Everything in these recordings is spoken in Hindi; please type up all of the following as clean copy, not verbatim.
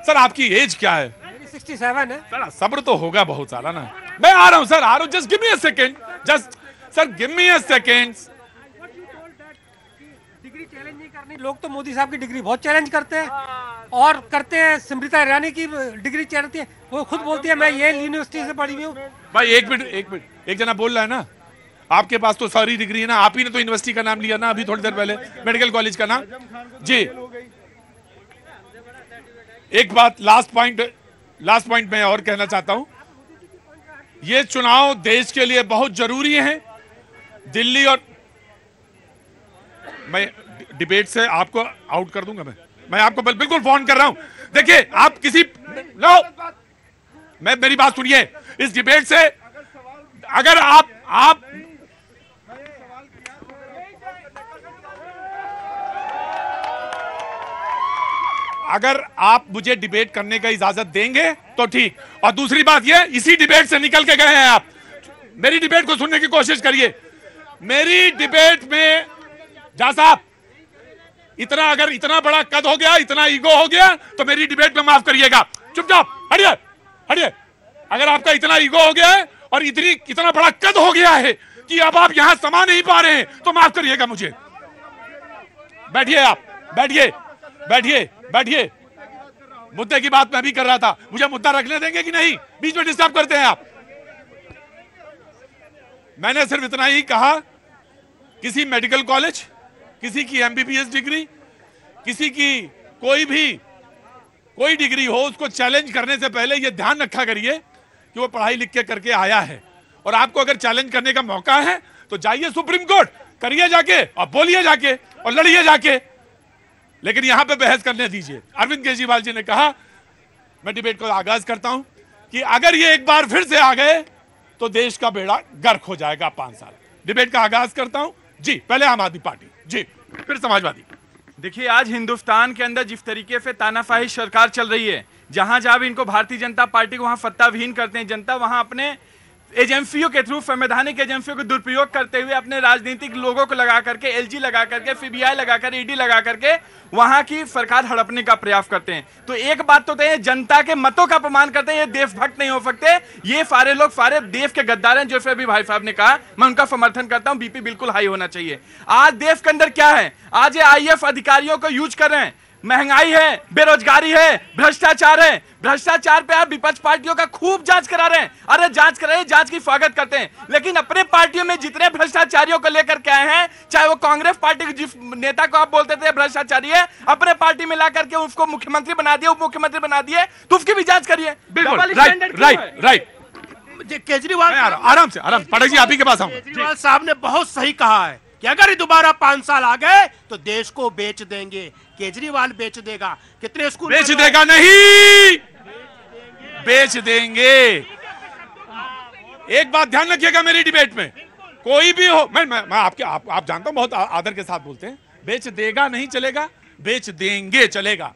सर आपकी एज क्या है? 67 है सर सब्र तो होगा बहुत सारा ना। मैं आ रहा हूं सर, आ रहा हूं, just give me a second, just sir give me a second. Degree challenge नहीं करनी, लोग तो मोदी साहब की डिग्री बहुत चैलेंज करते हैं और करते हैं। स्मृता ईरानी की डिग्री चलती है, वो खुद बोलती है मैं येल यूनिवर्सिटी से पढ़ी हुई हूँ। भाई एक मिनट, एक जना बोल रहा है ना, आपके पास तो सारी डिग्री है ना, आप ही ने तो यूनिवर्सिटी का नाम लिया ना अभी थोड़ी देर पहले, मेडिकल कॉलेज का नाम। जी एक बात, लास्ट पॉइंट मैं और कहना चाहता हूं, ये चुनाव देश के लिए बहुत जरूरी है। दिल्ली और मैं डिबेट से आपको आउट कर दूंगा, मैं आपको बिल्कुल फोन कर रहा हूं। देखिए आप किसी लो, मैं मेरी बात सुनिए, इस डिबेट से अगर आप अगर आप मुझे डिबेट करने का इजाजत देंगे तो ठीक, और दूसरी बात ये, इसी डिबेट से निकल के गए हैं आप, मेरी डिबेट को सुनने की कोशिश करिए। मेरी डिबेट में जा साहब, इतना बड़ा कद हो गया, इतना ईगो हो गया तो मेरी डिबेट में माफ करिएगा, चुपचाप हटिए हटिए। अगर आपका इतना ईगो हो गया है और इतना बड़ा कद हो गया है कि अब आप यहां समा नहीं पा रहे हैं तो माफ करिएगा मुझे। बैठिए आप, बैठिए। मुद्दे की बात मैं भी कर रहा था, मुझे मुद्दा रखने देंगे कि नहीं? बीच में डिस्टर्ब करते हैं आप। मैंने सिर्फ इतना ही कहा, किसी मेडिकल कॉलेज, किसी की एमबीबीएस डिग्री, किसी की कोई डिग्री हो, उसको चैलेंज करने से पहले यह ध्यान रखा करिए कि वो पढ़ाई लिख के करके आया है। और आपको अगर चैलेंज करने का मौका है तो जाइए सुप्रीम कोर्ट, करिए जाके और बोलिए जाके और लड़िए जाके, लेकिन यहां पे बहस करने दीजिए। अरविंद केजरीवाल जी ने कहा, मैं डिबेट को आगाज करता हूं, कि अगर ये एक बार फिर से आ गए तो देश का बेड़ा गर्क हो जाएगा 5 साल। डिबेट का आगाज करता हूं जी, पहले आम आदमी पार्टी जी, फिर समाजवादी। देखिए आज हिंदुस्तान के अंदर जिस तरीके से तानाशाही सरकार चल रही है, जहां जहां भी इनको भारतीय जनता पार्टी को वहां सत्ताविहीन करते हैं, जनता वहां अपने एजेंसियों के थ्रू, संवैधानिक एजेंसियों को दुरुपयोग करते हुए अपने राजनीतिक लोगों को लगा करके, एलजी लगा करके, सीबीआई लगा कर, ईडी लगा करके वहां की सरकार हड़पने का प्रयास करते हैं। तो एक बात तो है, जनता के मतों का अपमान करते हैं, ये देशभक्त नहीं हो सकते। ये सारे लोग सारे देश के गद्दार हैं, जैसे अभी भाई साहब ने कहा, मैं उनका समर्थन करता हूं। बीपी बिल्कुल हाई होना चाहिए। आज देश के अंदर क्या है, आज ये आईएएस अधिकारियों को यूज कर रहे हैं, महंगाई है, बेरोजगारी है, भ्रष्टाचार है। भ्रष्टाचार पे आप विपक्ष पार्टियों का खूब जांच करा रहे हैं। अरे जांच कराइए, जांच की स्वागत करते हैं, लेकिन अपने पार्टियों में जितने भ्रष्टाचारियों को लेकर के आए हैं, चाहे वो कांग्रेस पार्टी के जिस नेता को आप बोलते थे भ्रष्टाचारी है, अपने पार्टी में ला करके उसको मुख्यमंत्री बना दिए, उप मुख्यमंत्री बना दिए, तो उसकी भी जांच करिए। बिल्कुल राइट। केजरीवाल आराम से पाठक जी, आप ही के पास आऊंगा। केजरीवाल साहब ने बहुत सही कहा है कि अगर ये दोबारा 5 साल आ गए तो देश को बेच देंगे। केजरीवाल बेच देगा। कितने स्कूल बेच देगा? नहीं, बेच देंगे। एक बात ध्यान रखिएगा, मेरी डिबेट में कोई भी हो, मैं आप जानता हूं बहुत आदर के साथ बोलते हैं, बेच देगा नहीं चलेगा, बेच देंगे चलेगा,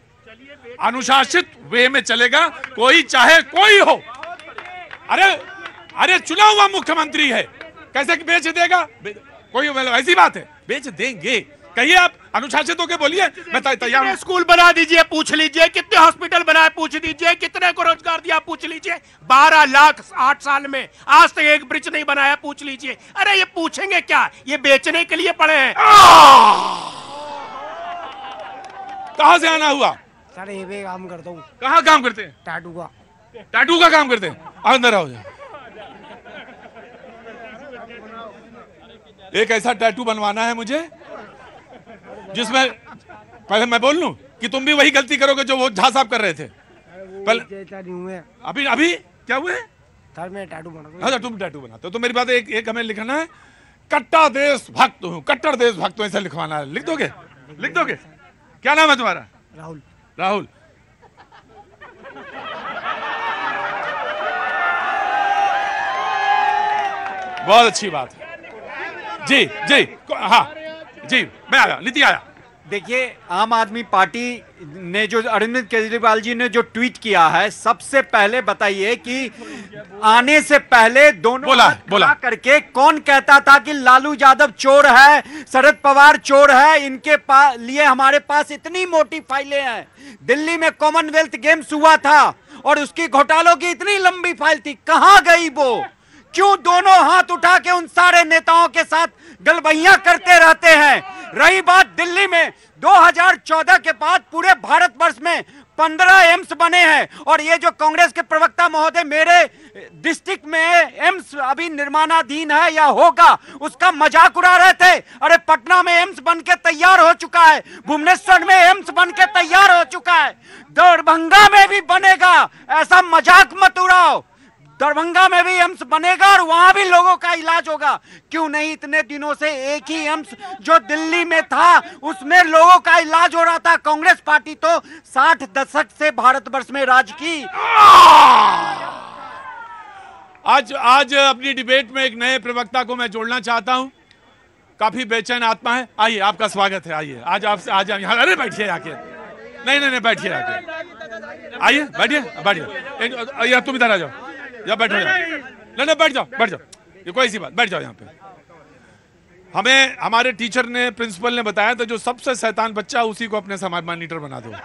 अनुशासित वे में चलेगा, कोई चाहे कोई हो। अरे चुना हुआ मुख्यमंत्री है, कैसे बेच देगा? कोई ऐसी बात है, बेच देंगे। कहिए आप, अनुशासित होकर बोलिए, मैं तैयार हूं। स्कूल बना दीजिए, पूछ लीजिए, कितने हॉस्पिटल बनाए पूछ लीजिए, कितने को रोजगार दिया पूछ लीजिए, 12 लाख 8 साल में, आज तक एक ब्रिज नहीं बनाया पूछ लीजिए। अरे ये पूछेंगे क्या, ये बेचने के लिए पड़े हैं। कहां से आना हुआ? सर ये भी काम करता हूँ। कहाँ काम करते हैं? टैटू का काम करते हैं। अंदर आओ। एक ऐसा टैटू बनवाना है मुझे जिसमें, पहले मैं बोल लूं कि तुम भी वही गलती करोगे जो वो झा साहब कर रहे थे। अभी क्या हुए? सर मैं टैटू बनाऊंगा। अच्छा तुम टैटू बनाते हो तो मेरी बात एक हमें लिखना है, कट्टा देश भक्त हूँ, कट्टर देश भक्त हूँ, ऐसा लिखवाना है। लिख दोगे? क्या नाम है तुम्हारा? राहुल। बहुत अच्छी बात है जी। हाँ जी, मैं आया, नीति आया। देखिए, आम आदमी पार्टी ने जो अरविंद केजरीवाल जी ने जो ट्वीट किया है, सबसे पहले बताइए कि आने से पहले दोनों बोला करके कौन कहता था कि लालू यादव चोर है, शरद पवार चोर है, इनके लिए हमारे पास इतनी मोटी फाइलें हैं। दिल्ली में कॉमनवेल्थ गेम्स हुआ था और उसकी घोटालों की इतनी लंबी फाइल थी, कहां गई वो? क्यों दोनों हाथ उठा के उन सारे नेताओं के साथ गलबैया करते रहते हैं? रही बात दिल्ली में, 2014 के बाद पूरे भारतवर्ष में 15 एम्स बने हैं और ये जो कांग्रेस के प्रवक्ता महोदय मेरे डिस्ट्रिक्ट में एम्स अभी निर्माणाधीन है या होगा, उसका मजाक उड़ा रहे थे। अरे पटना में एम्स बन के तैयार हो चुका है, भुवनेश्वर में एम्स बन के तैयार हो चुका है, दरभंगा में भी बनेगा। ऐसा मजाक मत उड़ाओ, दरभंगा में भी एम्स बनेगा और वहां भी लोगों का इलाज होगा। क्यों नहीं? इतने दिनों से एक ही एम्स जो दिल्ली में था उसमें लोगों का इलाज हो रहा था। कांग्रेस पार्टी तो 60 दशक से भारतवर्ष में राज की। आज अपनी डिबेट में एक नए प्रवक्ता को मैं जोड़ना चाहता हूं, काफी बेचैन आत्मा है। आइए, आपका स्वागत है। आइए, आज आपसे आज यहाँ, अरे बैठिए आके, नहीं बैठिए आके, आइए बैठिए, तुम इधर आ जाओ, या बैठो, नहीं बैठ जाओ, ये कोई सी बात, बैठ जाओ यहाँ पे। हमें हमारे टीचर ने, प्रिंसिपल ने बताया था जो सबसे शैतान बच्चा उसी को अपने समाज मॉनिटर बना दिया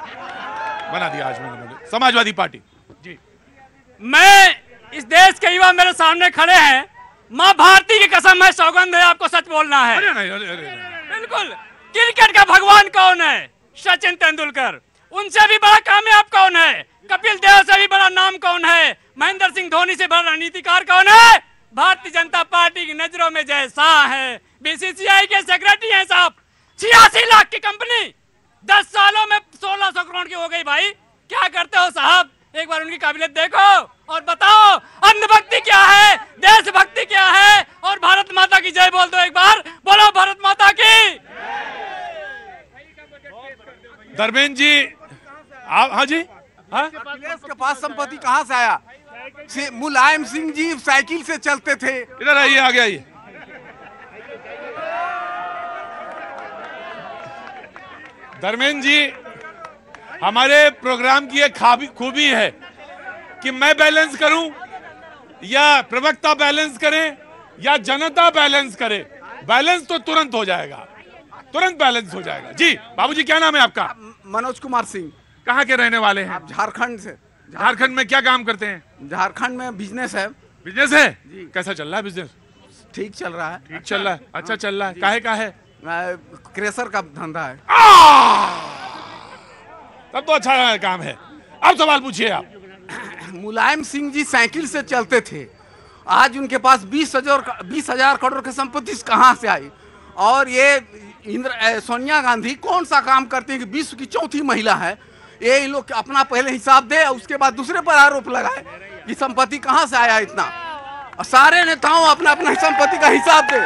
आज मैंने, समाजवादी पार्टी जी। मैं, इस देश के युवा मेरे सामने खड़े हैं, माँ भारती की कसम है, सौगंध है, आपको सच बोलना है। बिल्कुल। क्रिकेट का भगवान कौन है? सचिन तेंदुलकर। उनसे भी बड़ा कामयाब कौन है? कपिल देव से भी बड़ा नाम कौन है? महेंद्र सिंह धोनी से बड़ा रणनीतिकार कौन है? भारतीय जनता पार्टी की नजरों में जय शाह है, बीसीसीआई के सेक्रेटरी हैं साहब। 86 लाख की कंपनी 10 सालों में 1600 करोड़ की हो गई। भाई क्या करते हो साहब? एक बार उनकी काबिलियत देखो और बताओ अंधभक्ति क्या है, देशभक्ति क्या है, और भारत माता की जय बोल दो एक बार, बोलो भारत माता की। धर्मेंद्र जी, हाँ जी, अखिलेश के पास संपत्ति कहाँ से आया? मुलायम सिंह जी साइकिल से चलते थे। इधर आइए, आगे आइए। धर्मेंद्र जी, हमारे प्रोग्राम की एक खूबी है कि मैं बैलेंस करूं या प्रवक्ता बैलेंस करें या जनता बैलेंस करे। बैलेंस तो तुरंत हो जाएगा, तुरंत बैलेंस हो जाएगा। जी बाबूजी, क्या नाम है आपका? मनोज कुमार सिंह। कहाँ के रहने वाले हैं? झारखंड से। झारखंड में क्या काम करते हैं? झारखंड में बिजनेस है। बिजनेस है जी। कैसा चल रहा है बिजनेस? ठीक चल रहा है। ठीक चल रहा है, अच्छा चल रहा है। काहे का है? क्रेशर का धंधा है। तब तो अच्छा काम है। अब सवाल पूछिए आप। मुलायम सिंह जी साइकिल से चलते थे, आज उनके पास 20,000 करोड़ की संपत्ति कहाँ से आई? और ये सोनिया गांधी कौन सा काम करती है कि विश्व की 4थी महिला है? ये इन लोग अपना पहले हिसाब दे, उसके बाद दूसरे पर आरोप लगाए कि संपत्ति कहाँ से आया इतना। और सारे नेताओं अपना अपना संपत्ति का हिसाब दे।